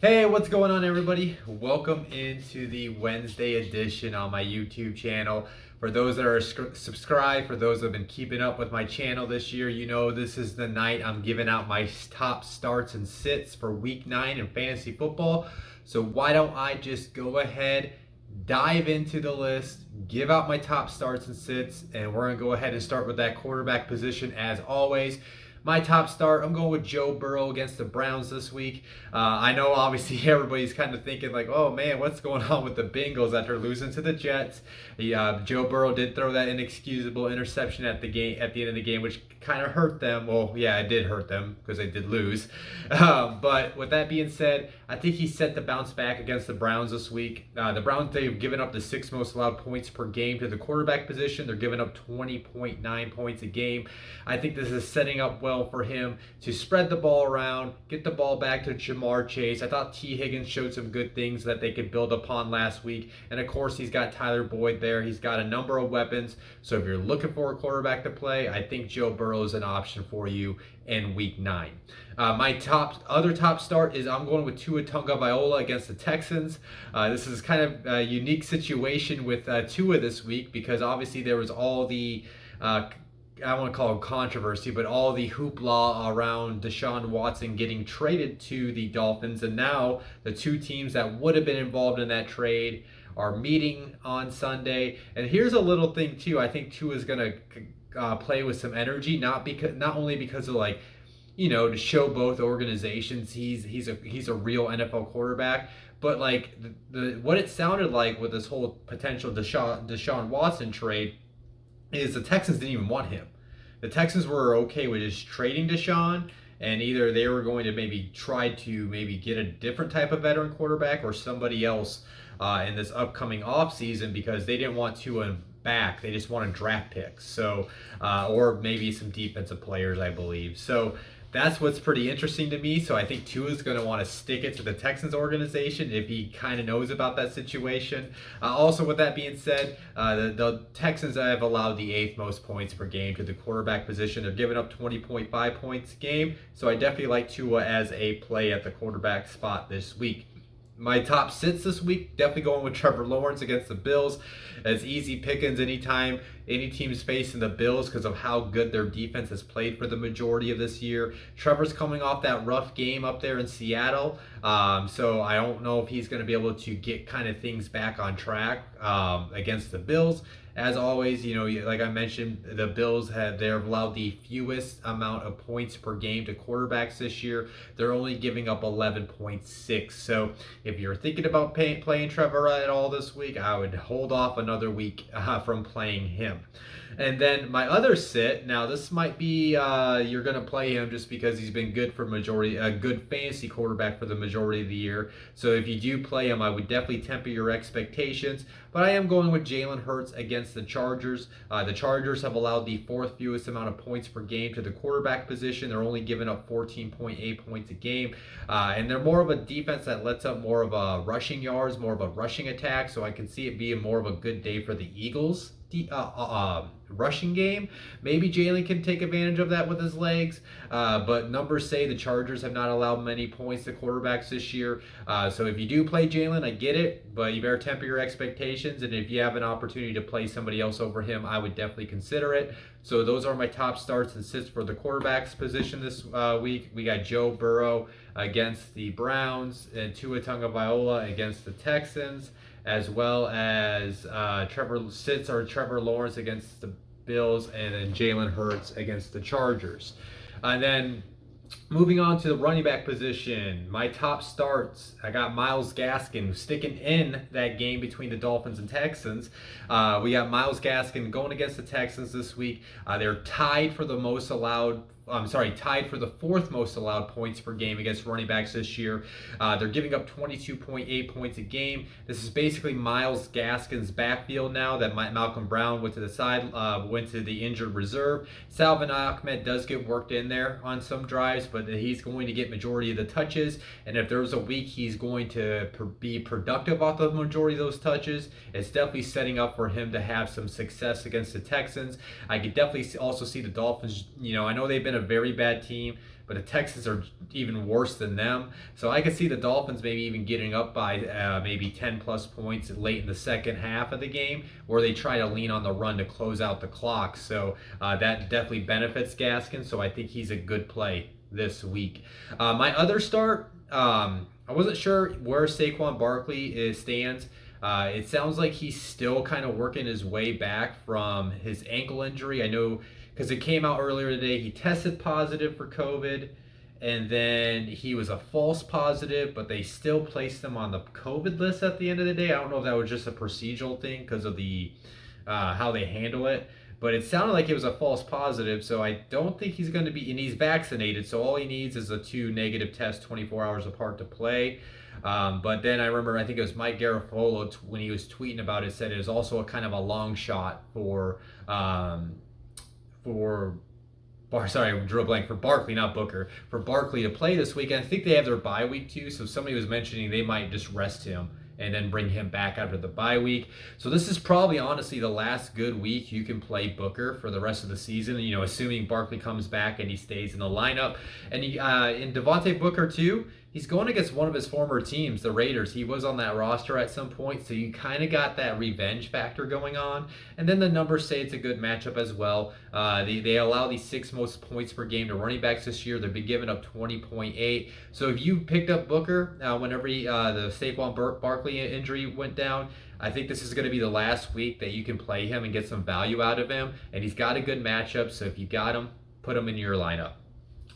Hey, what's going on, everybody? Welcome into the Wednesday edition on my YouTube channel. For those that are subscribed, for those that have been keeping up with my channel this year, you know this is the night I'm giving out my top starts and sits for week 9 in fantasy football. So why don't I just go ahead, dive into the list, give out my top starts and sits, and we're going to go ahead and start with that quarterback position as always. My top start, I'm going with Joe Burrow against the Browns this week. I know obviously everybody's kind of thinking like, oh man, what's going on with the Bengals after losing to the Jets? Joe Burrow did throw that inexcusable interception at the end of the game, which kind of hurt them. Well, yeah, it did hurt them because they did lose. But with that being said, I think he's set to bounce back against the Browns this week. The Browns, they've given up the 6th most allowed points per game to the quarterback position. They're giving up 20.9 points a game. I think this is setting up well for him to spread the ball around, get the ball back to Ja'Marr Chase. I thought T. Higgins showed some good things that they could build upon last week. And of course, he's got Tyler Boyd there. He's got a number of weapons. So if you're looking for a quarterback to play, I think Joe Burrow is an option for you in week 9. My other top start is I'm going with Tua Tagovailoa against the Texans. This is kind of a unique situation with Tua this week because obviously there was all the I don't want to call it controversy, but all the hoopla around Deshaun Watson getting traded to the Dolphins, and now the two teams that would have been involved in that trade are meeting on Sunday. And here's a little thing too. I think Tua is going to play with some energy, not only because of to show both organizations he's a real NFL quarterback, but like the what it sounded like with this whole potential Deshaun Watson trade is the Texans didn't even want him. The Texans were okay with just trading Deshaun, and either they were going to maybe try to maybe get a different type of veteran quarterback or somebody else in this upcoming offseason because they didn't want to back. They just wanted draft picks. So, or maybe some defensive players, I believe. So that's what's pretty interesting to me. So I think Tua is going to want to stick it to the Texans organization if he kind of knows about that situation. Also, with that being said, the Texans have allowed the 8th most points per game to the quarterback position. They're giving up 20.5 points a game. So I definitely like Tua as a play at the quarterback spot this week. My top sits this week, definitely going with Trevor Lawrence against the Bills. It's easy pickings anytime any team's facing the Bills because of how good their defense has played for the majority of this year. Trevor's coming off that rough game up there in Seattle, so I don't know if he's going to be able to get kind of things back on track against the Bills. As always, like I mentioned, the Bills they've allowed the fewest amount of points per game to quarterbacks this year. They're only giving up 11.6. So if you're thinking about playing Trevor at all this week, I would hold off another week from playing him. And then my other sit, now this might be you're going to play him just because he's been good for a good fantasy quarterback for the majority of the year. So if you do play him, I would definitely temper your expectations. But I am going with Jalen Hurts against the Chargers. The Chargers have allowed the 4th fewest amount of points per game to the quarterback position. They're only giving up 14.8 points a game. And they're more of a defense that lets up more of a rushing yards, more of a rushing attack. So I can see it being more of a good day for the Eagles rushing game. Maybe Jalen can take advantage of that with his legs. But numbers say the Chargers have not allowed many points to quarterbacks this year. So if you do play Jalen, I get it, but you better temper your expectations. And if you have an opportunity to play somebody else over him, I would definitely consider it. So those are my top starts and sits for the quarterbacks position this week. We got Joe Burrow against the Browns and Tua Tagovailoa against the Texans, as well as Trevor Lawrence against the Bills, and then Jalen Hurts against the Chargers. And then moving on to the running back position, my top starts, I got Myles Gaskin sticking in that game between the Dolphins and Texans. We got Myles Gaskin going against the Texans this week. They're tied for the 4th most allowed points per game against running backs this year. They're giving up 22.8 points a game. This is basically Myles Gaskin's backfield now that Malcolm Brown went to the side, went to the injured reserve. Salvon Ahmed does get worked in there on some drives, but he's going to get majority of the touches. And if there's a week he's going to be productive off the majority of those touches, it's definitely setting up for him to have some success against the Texans. I could definitely also see the Dolphins, I know they've been been a very bad team, but the Texans are even worse than them. So I could see the Dolphins maybe even getting up by maybe 10 plus points late in the second half of the game, where they try to lean on the run to close out the clock. So that definitely benefits Gaskin. So I think he's a good play this week. My other start, I wasn't sure where Saquon Barkley stands. It sounds like he's still kind of working his way back from his ankle injury. I know because it came out earlier today. He tested positive for COVID, and then he was a false positive, but they still placed him on the COVID list at the end of the day. I don't know if that was just a procedural thing because of the how they handle it. But it sounded like it was a false positive, so I don't think he's going to be, and he's vaccinated, so all he needs is a 2 negative tests 24 hours apart to play. But then I remember, I think it was Mike Garafolo when he was tweeting about it, said it was also a kind of a long shot for sorry, I drew a blank, for Barkley, not Booker, for Barkley to play this week. And I think they have their bye week too, so somebody was mentioning they might just rest him and then bring him back after the bye week. So this is probably honestly the last good week you can play Booker for the rest of the season, you know, assuming Barkley comes back and he stays in the lineup. And in Devontae Booker too, he's going against one of his former teams, the Raiders. He was on that roster at some point, so you kind of got that revenge factor going on. And then the numbers say it's a good matchup as well. They allow the 6th most points per game to running backs this year. They've been giving up 20.8. So if you picked up Booker whenever the Saquon Barkley injury went down, I think this is going to be the last week that you can play him and get some value out of him. And he's got a good matchup, so if you got him, put him in your lineup.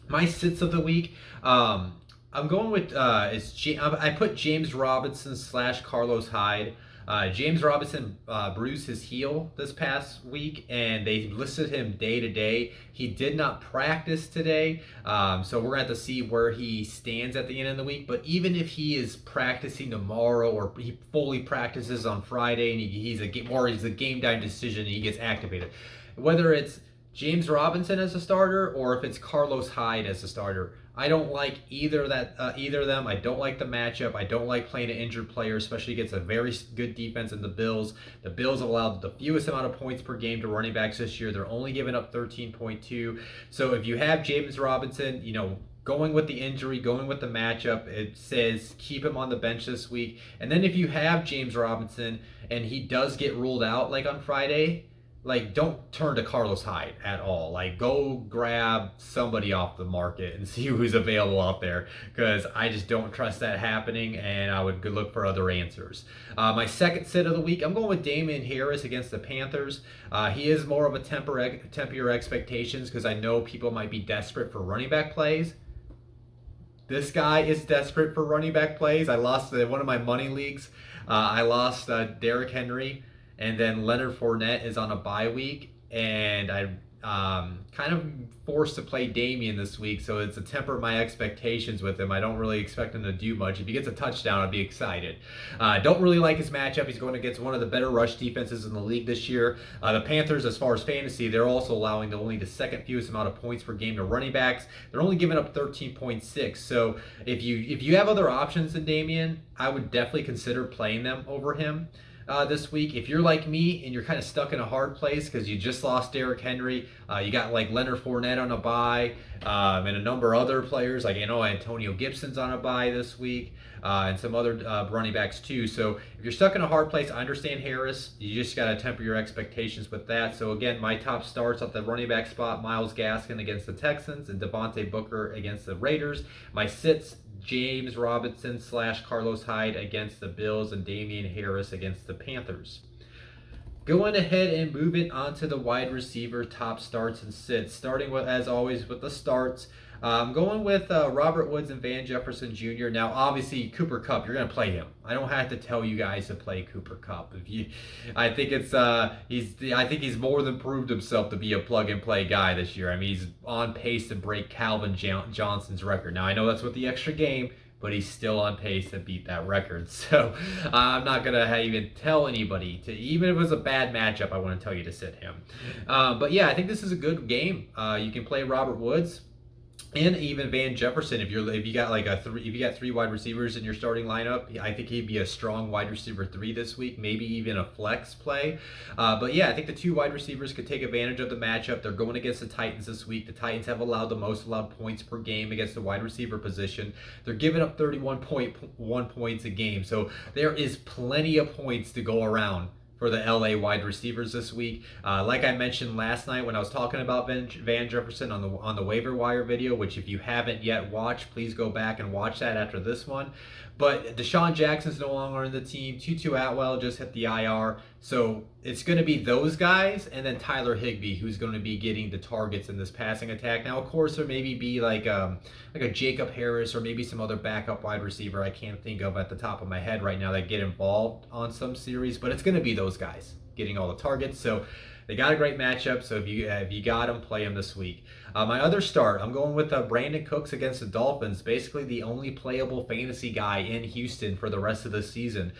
My sits of the week, I'm going with I put James Robinson / Carlos Hyde. James Robinson bruised his heel this past week, and they listed him day to day. He did not practice today, so we're going to have to see where he stands at the end of the week. But even if he is practicing tomorrow, or he fully practices on Friday, and he's a game time decision, and he gets activated, whether it's James Robinson as a starter or if it's Carlos Hyde as a starter, I don't like either of them. I don't like the matchup. I don't like playing an injured player, especially against a very good defense in the Bills. The Bills have allowed the fewest amount of points per game to running backs this year. They're only giving up 13.2. So if you have James Robinson, you know, going with the injury, going with the matchup, it says keep him on the bench this week. And then if you have James Robinson and he does get ruled out like on Friday, like, don't turn to Carlos Hyde at all. Like, go grab somebody off the market and see who's available out there, because I just don't trust that happening, and I would look for other answers. My second sit of the week, I'm going with Damien Harris against the Panthers. He is more of a temper your expectations, because I know people might be desperate for running back plays. This guy is desperate for running back plays. I lost one of my money leagues. I lost Derrick Henry. And then Leonard Fournette is on a bye week, and I'm kind of forced to play Damien this week, so it's to temper my expectations with him. I don't really expect him to do much. If he gets a touchdown, I'd be excited. Don't really like his matchup. He's going against one of the better rush defenses in the league this year. The Panthers, as far as fantasy, they're also allowing only the second fewest amount of points per game to running backs. They're only giving up 13.6. So if you have other options than Damien, I would definitely consider playing them over him this week. If you're like me and you're kind of stuck in a hard place because you just lost Derrick Henry, you got like Leonard Fournette on a bye, and a number of other players, like, you know, Antonio Gibson's on a bye this week, and some other running backs too. So if you're stuck in a hard place, I understand Harris. You just got to temper your expectations with that. So again, my top starts at the running back spot: Myles Gaskin against the Texans and Devontae Booker against the Raiders. My sits: James Robinson / Carlos Hyde against the Bills and Damien Harris against the Panthers. Going ahead and moving on to the wide receiver top starts and sits. Starting with, as always, with the starts. I'm going with Robert Woods and Van Jefferson Jr. Now, obviously, Cooper Kupp, you're going to play him. I don't have to tell you guys to play Cooper Kupp. I think he's more than proved himself to be a plug-and-play guy this year. I mean, he's on pace to break Calvin Johnson's record. Now, I know that's with the extra game, but he's still on pace to beat that record. So I'm not going to even tell anybody even if it was a bad matchup, I want to tell you to sit him. But yeah, I think this is a good game. You can play Robert Woods. And even Van Jefferson, if you got like if you got three wide receivers in your starting lineup, I think he'd be a strong wide receiver 3 this week, maybe even a flex play. But yeah, I think the two wide receivers could take advantage of the matchup. They're going against the Titans this week. The Titans have allowed the most allowed points per game against the wide receiver position. They're giving up 31.1 points a game, so there is plenty of points to go around for the LA wide receivers this week. Like I mentioned last night when I was talking about Van Jefferson on the waiver wire video, which if you haven't yet watched, please go back and watch that after this one. But Deshaun Jackson's no longer in the team. Tutu Atwell just hit the IR. So it's going to be those guys and then Tyler Higbee who's going to be getting the targets in this passing attack. Now, of course, there maybe be like a Jacob Harris or maybe some other backup wide receiver I can't think of at the top of my head right now that get involved on some series, but it's going to be those guys getting all the targets. So they got a great matchup, so if you got them, play them this week. My other start, I'm going with Brandin Cooks against the Dolphins. Basically, the only playable fantasy guy in Houston for the rest of the season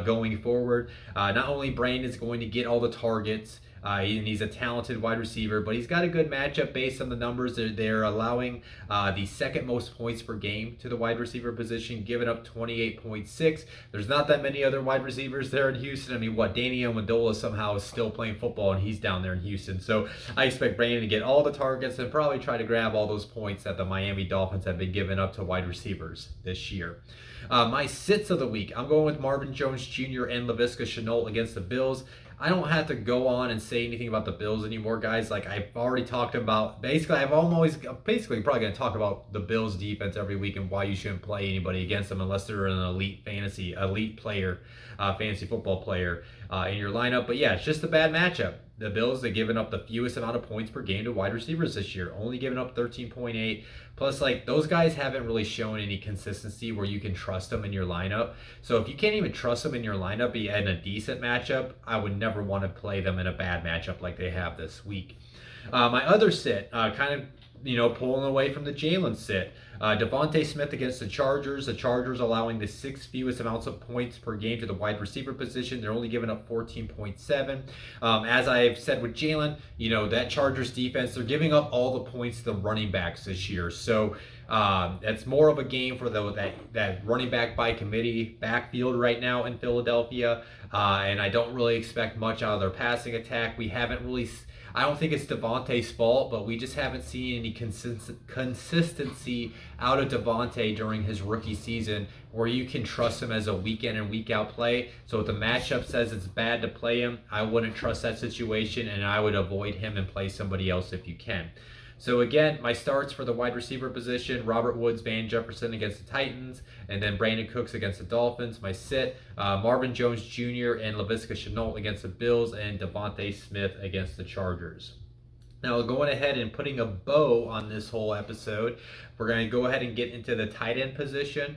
going forward. Not only Brandon's going to get all the targets, and he's a talented wide receiver, but he's got a good matchup based on the numbers. They're allowing the second most points per game to the wide receiver position, giving up 28.6. There's not that many other wide receivers there in Houston. I mean, Danny Amendola somehow is still playing football, and he's down there in Houston. So I expect Brandon to get all the targets and probably try to grab all those points that the Miami Dolphins have been giving up to wide receivers this year. My sits of the week, I'm going with Marvin Jones Jr. and Laviska Shenault against the Bills. I don't have to go on and say anything about the Bills anymore, guys. Like I've already talked about, basically probably going to talk about the Bills defense every week and why you shouldn't play anybody against them unless they're an elite player, fantasy football player in your lineup. But yeah, it's just a bad matchup. The Bills, they've given up the fewest amount of points per game to wide receivers this year, only giving up 13.8. Plus, like, those guys haven't really shown any consistency where you can trust them in your lineup. So if you can't even trust them in your lineup in a decent matchup, I would never want to play them in a bad matchup like they have this week. My other sit, kind of pulling away from the Jalen sit. Devontae Smith against the Chargers. The Chargers allowing the sixth fewest amounts of points per game to the wide receiver position. They're only giving up 14.7. As I've said with Jalen, that Chargers defense, they're giving up all the points to the running backs this year. So that's more of a game for that running back by committee backfield right now in Philadelphia. And I don't really expect much out of their passing attack. I don't think it's Devontae's fault, but we just haven't seen any consistency out of Devontae during his rookie season where you can trust him as a week in and week out play. So if the matchup says it's bad to play him, I wouldn't trust that situation, and I would avoid him and play somebody else if you can. So again, my starts for the wide receiver position, Robert Woods, Van Jefferson against the Titans, and then Brandin Cooks against the Dolphins. My sit, Marvin Jones Jr. and Laviska Shenault against the Bills, and Devontae Smith against the Chargers. Now, going ahead and putting a bow on this whole episode, we're going to go ahead and get into the tight end position.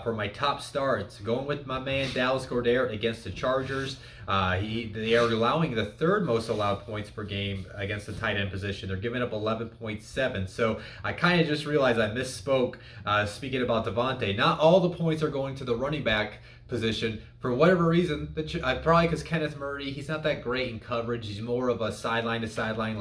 For my top starts, going with my man Dallas Goedert against the Chargers. They are allowing the third most allowed points per game against the tight end position. They're giving up 11.7. So I kind of just realized I misspoke speaking about Devontae. Not all the points are going to the running back position. For whatever reason, probably because Kenneth Murray, he's not that great in coverage. He's more of a sideline to sideline,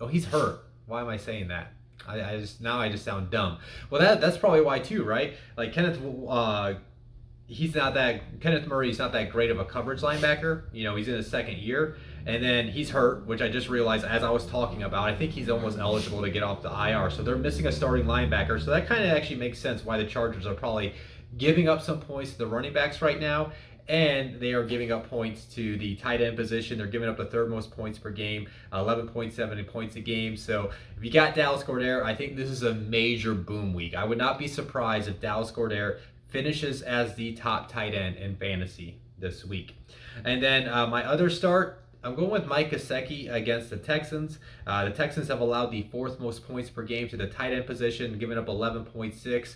he's hurt. Why am I saying that? I just sound dumb. Well, that's probably why too, right? Like Kenneth Murray's not that great of a coverage linebacker. He's in his second year, and then he's hurt, which I just realized as I was talking about. I think he's almost eligible to get off the IR, so they're missing a starting linebacker. So that kind of actually makes sense why the Chargers are probably giving up some points to the running backs right now. And they are giving up points to the tight end position. They're giving up the third most points per game, 11.7 points a game. So if you got Dallas Goedert, I think this is a major boom week. I would not be surprised if Dallas Goedert finishes as the top tight end in fantasy this week. And then my other start, I'm going with Mike Gesicki against the Texans. The Texans have allowed the fourth most points per game to the tight end position, giving up 11.6.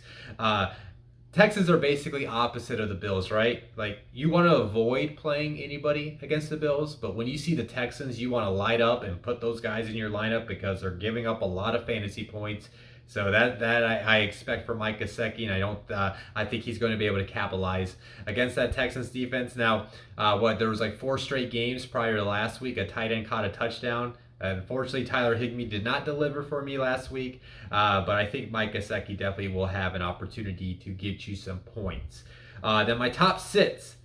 Texans are basically opposite of the Bills, right? Like, you want to avoid playing anybody against the Bills, but when you see the Texans, you want to light up and put those guys in your lineup because they're giving up a lot of fantasy points. So that I expect for Mike Gesicki, and I think he's going to be able to capitalize against that Texans defense. Now, there was like 4 straight games prior to last week. A tight end caught a touchdown Unfortunately, Tyler Higbee did not deliver for me last week, but I think Mike Gesicki definitely will have an opportunity to get you some points. Then my top sits.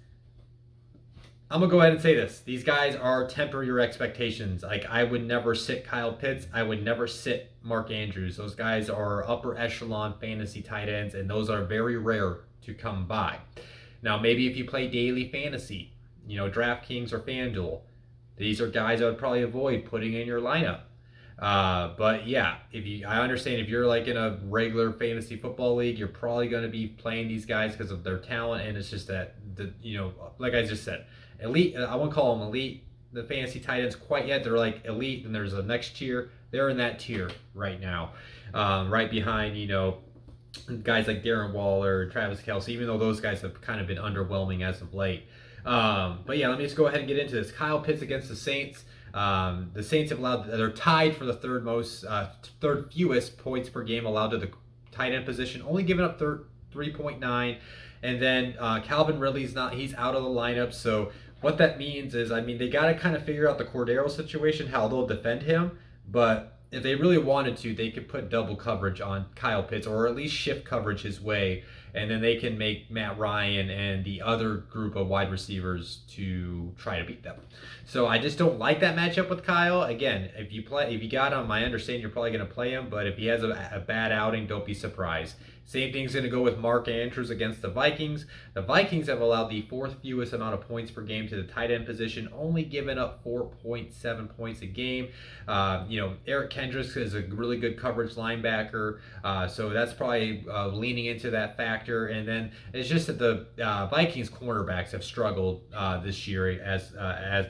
I'm going to go ahead and say this. These guys are temper your expectations. Like, I would never sit Kyle Pitts. I would never sit Mark Andrews. Those guys are upper echelon fantasy tight ends, and those are very rare to come by. Now, maybe if you play daily fantasy, DraftKings or FanDuel, these are guys I would probably avoid putting in your lineup. But yeah, I understand if you're like in a regular fantasy football league, you're probably going to be playing these guys because of their talent, and it's just that like I just said, elite. I won't call them elite, the fantasy tight ends quite yet. They're like elite, and there's a next tier. They're in that tier right now, right behind guys like Darren Waller, Travis Kelce. Even though those guys have kind of been underwhelming as of late. But yeah, let me just go ahead and get into this. Kyle Pitts against the Saints. The Saints they're tied for the third fewest points per game allowed to the tight end position, only giving up 3.9. And then Calvin Ridley's he's out of the lineup. So what that means is, they got to kind of figure out the Cordero situation, how they'll defend him. But if they really wanted to, they could put double coverage on Kyle Pitts, or at least shift coverage his way, and then they can make Matt Ryan and the other group of wide receivers to try to beat them. So I just don't like that matchup with Kyle. Again, if you got him, I understand you're probably going to play him, but if he has a bad outing, don't be surprised. Same thing's going to go with Mark Andrews against the Vikings. The Vikings have allowed the fourth fewest amount of points per game to the tight end position, only giving up 4.7 points a game. Eric Kendricks is a really good coverage linebacker, so that's probably leaning into that factor. And then it's just that the Vikings cornerbacks have struggled this year as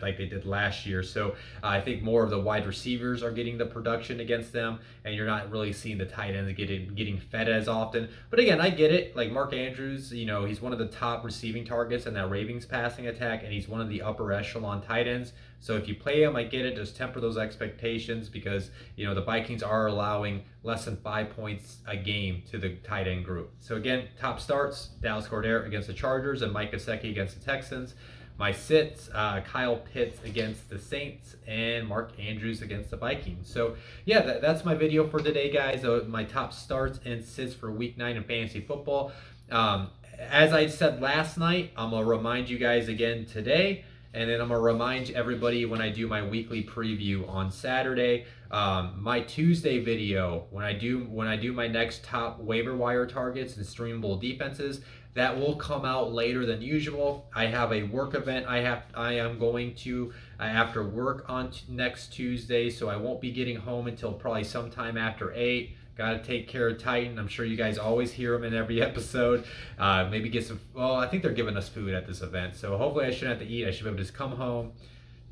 like they did last year. So I think more of the wide receivers are getting the production against them, and you're not really seeing the tight ends getting fed as often. But again, I get it. Like Mark Andrews, he's one of the top receiving targets in that Ravens passing attack, and he's one of the upper echelon tight ends. So if you play him, I get it. Just temper those expectations because, the Vikings are allowing less than 5 points a game to the tight end group. So again, top starts, Dallas Goedert against the Chargers and Mike Gesicki against the Texans. My sits, Kyle Pitts against the Saints and Mark Andrews against the Vikings. So yeah, that's my video for today, guys. My top starts and sits for Week 9 in fantasy football. As I said last night, I'm going to remind you guys again today. And then I'm going to remind everybody when I do my weekly preview on Saturday. My Tuesday video, when I do my next top waiver wire targets and streamable defenses, that will come out later than usual. I have a work event I am going to after work on next Tuesday, so I won't be getting home until probably sometime after 8. Got to take care of Titan. I'm sure you guys always hear him in every episode. Maybe get some, I think they're giving us food at this event. So hopefully I shouldn't have to eat. I should be able to just come home,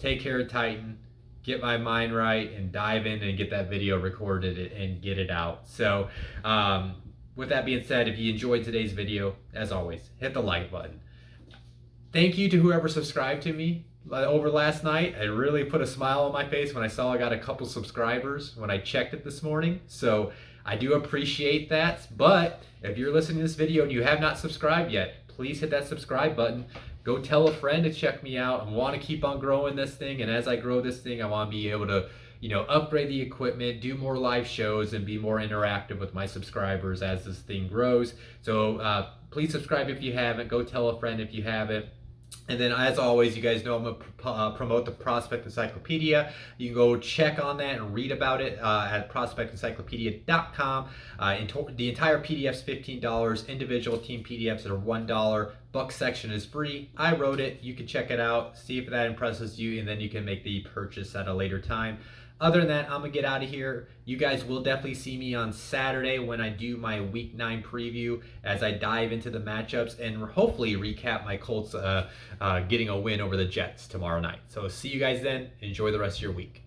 take care of Titan, get my mind right, and dive in and get that video recorded and get it out. So with that being said, if you enjoyed today's video, as always, hit the like button. Thank you to whoever subscribed to me over last night. It really put a smile on my face when I saw I got a couple subscribers when I checked it this morning. So I do appreciate that. But if you're listening to this video and you have not subscribed yet, please hit that subscribe button. Go tell a friend to check me out. I want to keep on growing this thing. And as I grow this thing, I want to be able to upgrade the equipment, do more live shows, and be more interactive with my subscribers as this thing grows. So please subscribe if you haven't. Go tell a friend if you haven't. And then, as always, you guys know I'm going to promote the Prospect Encyclopedia. You can go check on that and read about it at prospectencyclopedia.com. The entire PDF is $15. Individual team PDFs are $1. Book section is free. I wrote it. You can check it out, see if that impresses you, and then you can make the purchase at a later time. Other than that, I'm going to get out of here. You guys will definitely see me on Saturday when I do my Week 9 preview as I dive into the matchups and hopefully recap my Colts getting a win over the Jets tomorrow night. So see you guys then. Enjoy the rest of your week.